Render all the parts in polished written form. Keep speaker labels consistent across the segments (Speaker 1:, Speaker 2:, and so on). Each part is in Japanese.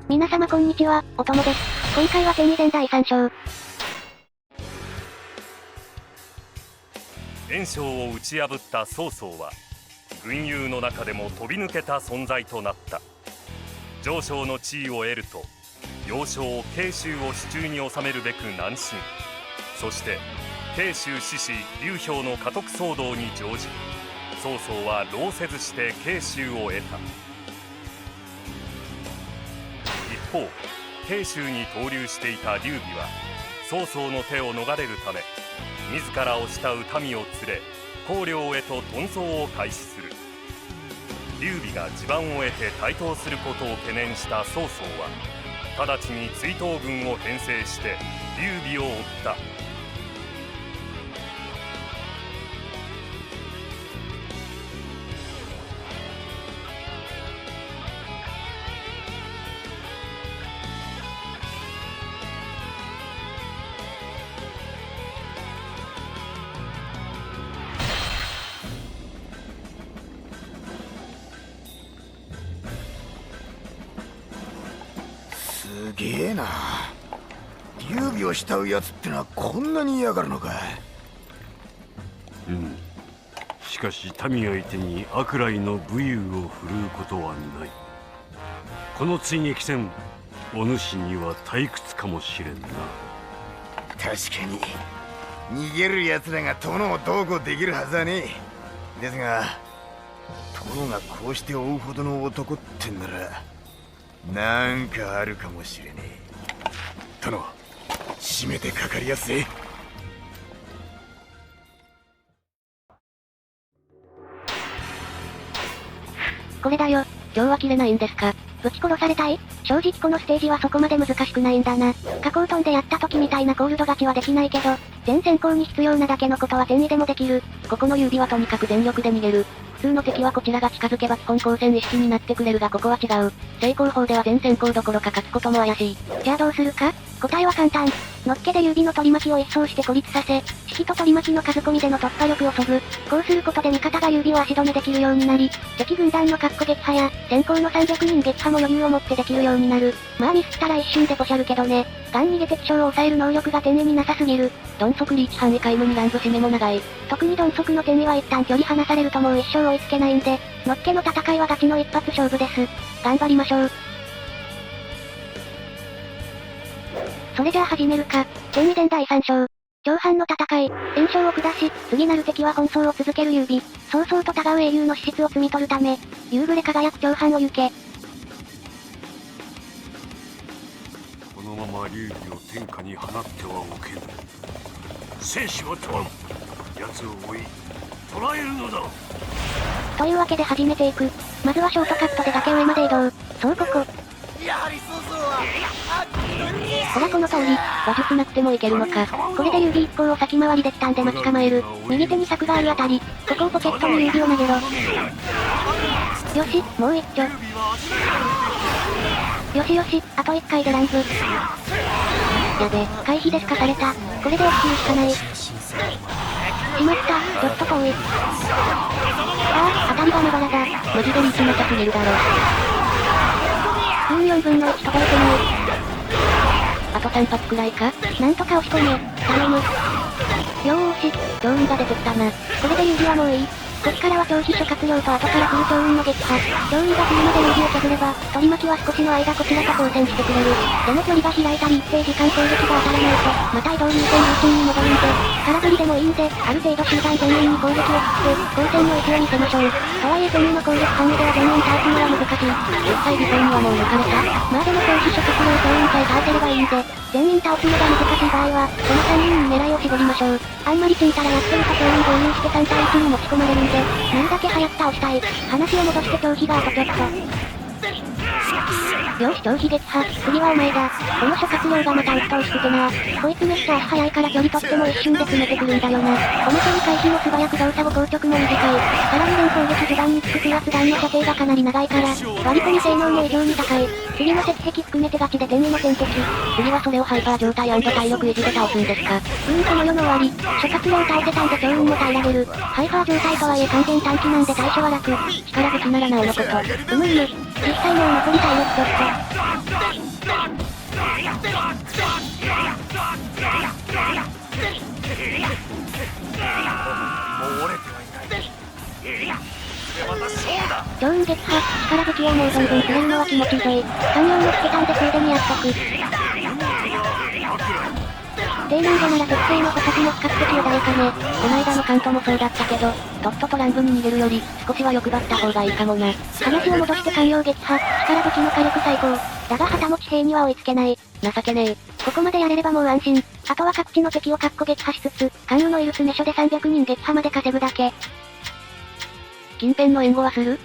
Speaker 1: 皆様こんにちは、おともです。今回は天威伝第3章。
Speaker 2: 袁紹を打ち破った曹操は、群雄の中でも飛び抜けた存在となった。上将の地位を得ると、要衝慶州を手中に収めるべく南進。そして、慶州志士劉氷の家督騒動に乗じ、曹操は労せずして慶州を得た。一方、慶州に投留していた劉備は曹操の手を逃れるため、自らを慕う民を連れ公領へと遁走を開始する。劉備が地盤を得て台頭することを懸念した曹操は、直ちに追討軍を編成して劉備を追った。
Speaker 3: すげえな。劉備を慕うやつってのはこんなに嫌がるのか。
Speaker 4: しかし民相手に悪来の武勇を振るうことはない。この追撃戦、お主には退屈かもしれんな。
Speaker 3: 確かに逃げるやつらが殿をどうこうできるはずはねえ。ですが殿がこうして追うほどの男ってんならなんかあるかもしれねえ。殿、締めてかかりやすい。
Speaker 1: これだよ。今日は切れないんですか？撃ち殺されたい？正直このステージはそこまで難しくないんだな。下降飛んでやった時みたいなコールド勝ちはできないけど、全先行に必要なだけのことは天意でもできる。ここの劉備はとにかく全力で逃げる。普通の敵はこちらが近づけば基本交戦意識になってくれるがここは違う。正攻法では全先行どころか勝つことも怪しい。じゃあどうするか？答えは簡単。のっけで劉備の取り巻きを一掃して孤立させ、士気と取り巻きの数込みでの突破力を削ぐ。こうすることで味方が劉備を足止めできるようになり、敵軍団の撃破や、先行の300人撃破も余裕を持ってできるようになる。まあミスったら一瞬でポシャるけどね。ガン逃げ敵将を抑える能力が天意になさすぎる。鈍足リーチ範囲皆無に乱舞締めも長い。特に鈍足の天意は一旦距離離されるともう一生追いつけないんで、のっけの戦いはガチの一発勝負です。頑張りましょう。それじゃあ始めるか。天意伝第3章。長藩の戦い、袁紹を下し、次なる敵は奔走を続ける劉備。曹操と違う英雄の資質を摘み取るため、夕暮れ輝く長藩を行け。
Speaker 4: このまま劉備を天下に放ってはおけぬ。生死は問わん。奴を追い捕らえるのだ。
Speaker 1: というわけで始めていく。まずはショートカットで崖上まで移動。そうここ。
Speaker 3: やはり曹操は
Speaker 1: ほらこの通り、話術なくてもいけるのか。これで劉備一行を先回りできたんで待ち構える。右手に柵があるあたり、ここをポケットに劉備を投げろ。よし、もう一丁。よしよし、あと1回で乱舞。やべ、回避でしかされた。これで落ちるしかない。しまった、ちょっと遠い。ああ、当たりがまばらだ。マジでリーチなさすぎるだろ。14分の1届いてない。あと3発くらいか？なんとか押し込め。頼む。よーし、強運が出てきたな。これで劉備はもういい。こっからは長飛諸葛亮と後から来る強運の撃破。強運が来るまで劉備を削れば、取り巻きは少しの間こちらと交戦してくれる。でも距離が開いたり一定時間攻撃が当たらないと、また移動優先ルーチンに戻るんで、空振りでもいいんで、ある程度集団全員に攻撃を振って、交戦の意思を見せましょう。とはいえ天意の攻撃範囲では全員倒すのは難しい。実際理想にはもう抜かれた。まあでも長飛諸葛亮強運さえ倒せればいいんで、全員倒すのが難しい場合は、この3人に狙いを絞りましょう。あんまりちんたらやってると強運合流して3対1に持ち込まれるんで、なるだけ早く倒したい。話を戻して長飛があとちょっと。よし長飛撃破、次はお前だ。この諸葛亮がまた鬱陶しくてな。こいつめっちゃ足早いから距離取っても一瞬で詰めてくるんだよな。この距離回避も素早く動作を硬直も短い。さらに連攻撃序盤につく空圧弾の射程がかなり長いから、割り込み性能も異常に高い。次の石壁含めてガチで天意の天敵。次はそれをハイパー状態&体力維持で倒すんですか。この世の終わり。諸葛亮倒せたんで強運も耐えられる。ハイパー状態とはいえ完全短期なんで対処は楽。力武器ならなおのこと。実際もう残り体力ちょっと。超雲撃破、力武器をもう存分くれるのは気持ちいいぞい。3、4のつけたんでついでにやっとく。低難度なら特性の補足も比較的穏やかね。こないだのカントもそうだったけど、とっとと乱舞に逃げるより、少しは欲張った方がいいかもな。話を戻して慣用撃破、力武器の火力最高。だが旗持ち兵には追いつけない。情けねえ。ここまでやれればもう安心。あとは各地の敵を撃破しつつ、関羽のいる詰所で300人撃破まで稼ぐだけ。近辺の援護はする？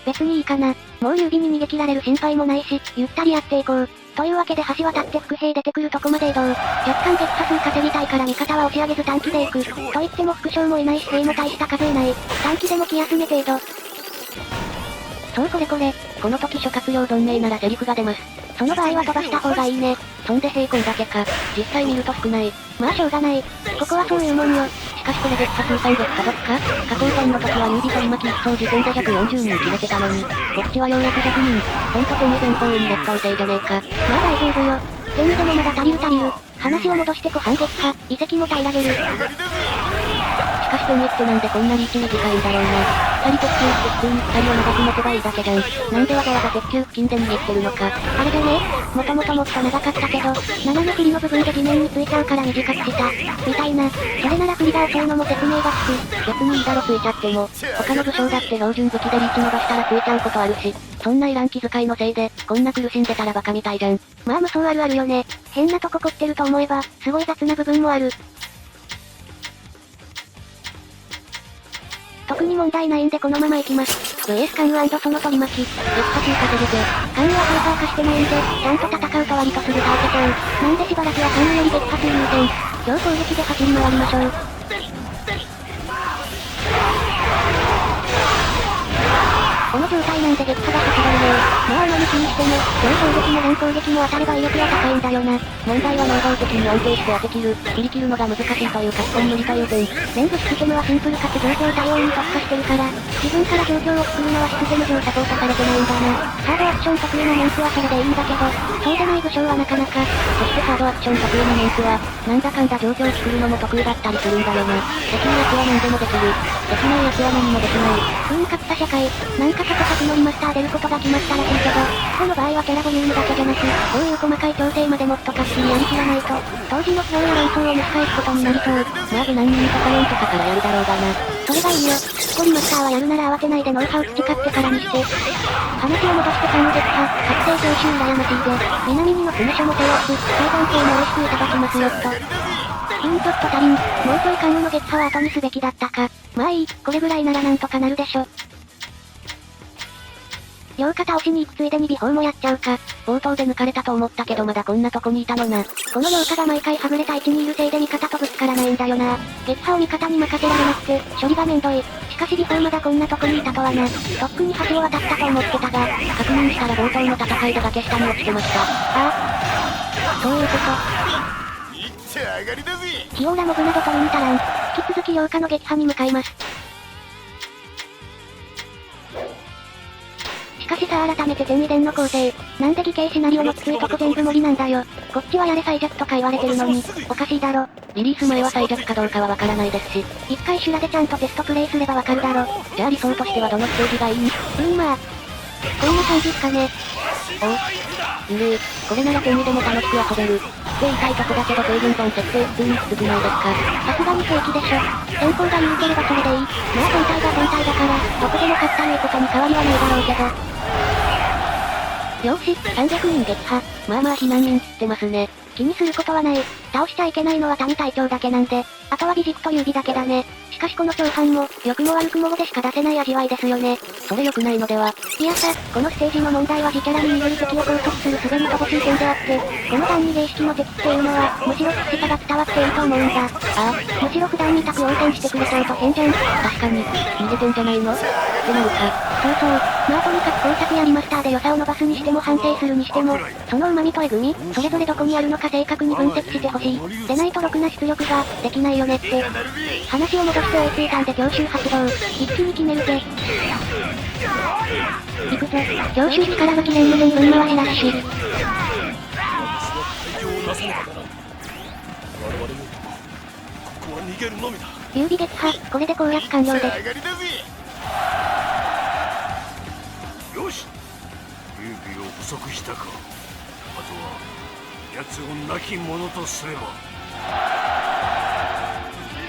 Speaker 1: 別にいいかな。もう優美に逃げ切られる心配もないし、ゆったりやっていこう。というわけで橋渡って伏兵出てくるとこまで移動。若干撃破数稼ぎたいから味方は押し上げず短期で行く。と言っても副将もいないし兵も大した数いない。短期でも気休め程度。そうこれ。この時諸葛亮存命ならセリフが出ます。その場合は飛ばした方がいいね。そんで兵こんだけか。実際見ると少ない。まあしょうがない。ここはそういうもんよ。しかしこれ撃破数300届くか？加工戦の時は優美と今木一層時点で140人切れてたのに、こっちはようやく100人。ほんと天に全方位に劣等生じゃねえか。まあ大丈夫よ。全部でもまだ足りる。話を戻して反撃破、遺跡も平らげる。しかし天にってなんでこんなリーチ短いんだろうな。2人鉄球って普通に2人を長く持てばいいだけじゃん。なんでわざわざ鉄球付近で握ってるのか。あれじゃね？もともともっと長かったけど、斜め振りの部分で地面についちゃうから短くした。みたいな。それなら振りが遅いのも説明がつく。別にいいだろついちゃっても。他の武将だって標準武器でリーチ伸ばしたらついちゃうことあるし。そんないらん気遣いのせいで、こんな苦しんでたらバカみたいじゃん。まあ無双あるあるよね。変なとこ凝ってると思えば、すごい雑な部分もある。特に問題ないんでこのまま行きます。VS 関羽&その取り巻き。撃破中稼ぐぜ。関羽はハイパー化してないんで、ちゃんと戦うと割とすぐ倒せちゃう。なんでしばらくは関羽より撃破数優先。超攻撃で走り回りましょう。この状態なんで撃破がはかどるね。まああまり気にしても、超攻撃も連攻撃も当たれば威力は高いんだよな。問題は能動的に安定して当て切る、切り切るのが難しいというか基本無理という点。全部システムはシンプルかつ状況対応に特化してるから、自分から状況を作るのはシステム上サポートされてないんだな。ハードアクション得意なメンツはそれでいいんだけど、そうでない武将はなかなか。そしてハードアクション得意なメンツは、なんだかんだ状況を作るのも得意だったりするんだよな。できるやつは何でもできる。できないやつは何もできない。格差社会。なんか過去先乗りマスター出ることが決まったらしいけど、この場合はキャラボリュームだけじゃなく、こういう細かい調整までもっとかっちりやりきらないと、当時の不法や論争を蒸し返すことになりそう。まあ無難にとか4とかからやるだろうがな。それがいいよ。一人マスターはやるなら慌てないでノウハウ培ってからにして。話を戻して関羽撃破、確定徴収羨ましいぜ。南にの詰所も手を押す、相関係も美味しくいただきますよっと。ちょっと足りん。もうちょい関羽の撃破は後にすべきだったか。まあいい、これぐらいならなんとかなるでしょ。両肩押しに行くついでに尾砲もやっちゃうか。冒頭で抜かれたと思ったけどまだこんなとこにいたのな。この両肩が毎回はぐれた位置にいるせいで味方とぶつからないんだよな。撃破を味方に任せられなくて、処理がめんどい。しかし尾砲まだこんなとこにいたとはな。とっくに橋を渡ったと思ってたが、確認したら冒頭の戦いで崖下に落ちてました。ああ。そういうこと。ヒオーラモブなど取りに足らん。引き続き両下の撃破に向かいます。しかしさあ改めて全遺伝の構成。なんで偽計シナリオのきついとこ全部無理なんだよ。こっちはやれ最弱とか言われてるのに、おかしいだろ。
Speaker 2: リリース前は最弱かどうかはわからないですし。
Speaker 1: 一回修羅でちゃんとテストプレイすればわかるだろ。
Speaker 2: じゃあ理想としてはどのステージがいい？
Speaker 1: まあ。こんな感じっすかね。
Speaker 2: おう。これなら天にでも楽しく遊べる。って言いたいとこだけど低分版設定普通にきつくないですか？
Speaker 1: さすがに正規でしょ。先行が良ければそれでいい。まあ本体が本体だから、どこでも勝ったいうことに変わりはないだろうけど。
Speaker 2: よし、300人撃破。まあまあ避難民つってますね。
Speaker 1: 気にすることはない。倒しちゃいけないのは谷隊長だけなんで、あとは義軸という義だけだね。しかしこの長反も、良くも悪くも5でしか出せない味わいですよね。
Speaker 2: それ良くないのでは。
Speaker 1: いやさ、このステージの問題は自キャラに逃げる敵を拘束するすべの乏しい点であって、この段逃げ意識の敵っていうのは、むしろきつさが伝わっていると思うんだ。
Speaker 2: ああ、
Speaker 1: むしろ普段に択応戦してくれちゃうと変じゃん。
Speaker 2: 確かに、逃げてんじゃないのってなるか。
Speaker 1: そうそう。まあとにかく工作やリマスターで良さを伸ばすにしても反省するにしても、その旨味とえぐみ、それぞれどこにあるのか正確に分析してほしい。でないとろくな出力が、できないよねって。話を戻して追いついたんで強襲発動。一気に決めるぜ。行くぞ。強襲力武器連無全分回しラッシュ。優美撃破、これで攻略完了です。
Speaker 4: 不足したか。あとは奴を亡き者とすれば。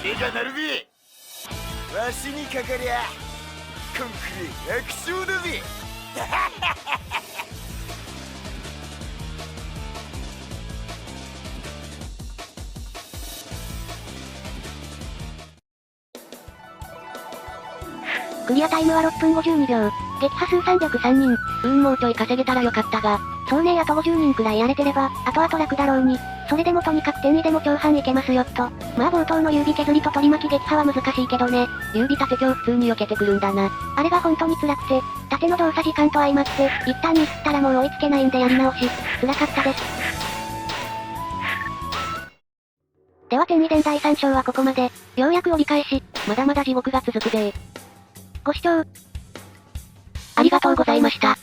Speaker 3: 腕が鳴るべ。わしにかかりゃコンクレ楽勝だぜ。
Speaker 1: クリアタイムは6分52秒。撃破数303人。もうちょい稼げたらよかったが。そうね、あと50人くらいやれてれば、あとあと楽だろうに。それでもとにかく転移でも長半いけますよっと。まあ冒頭の優美削りと取り巻き撃破は難しいけどね。優美盾強普通に避けてくるんだな。あれが本当に辛くて、盾の動作時間と相まって、一旦ミスったらもう追いつけないんでやり直し。辛かったです。では転移伝第3章はここまで。ようやく折り返し、まだまだ地獄が続くぜ。ご視聴ありがとうございました。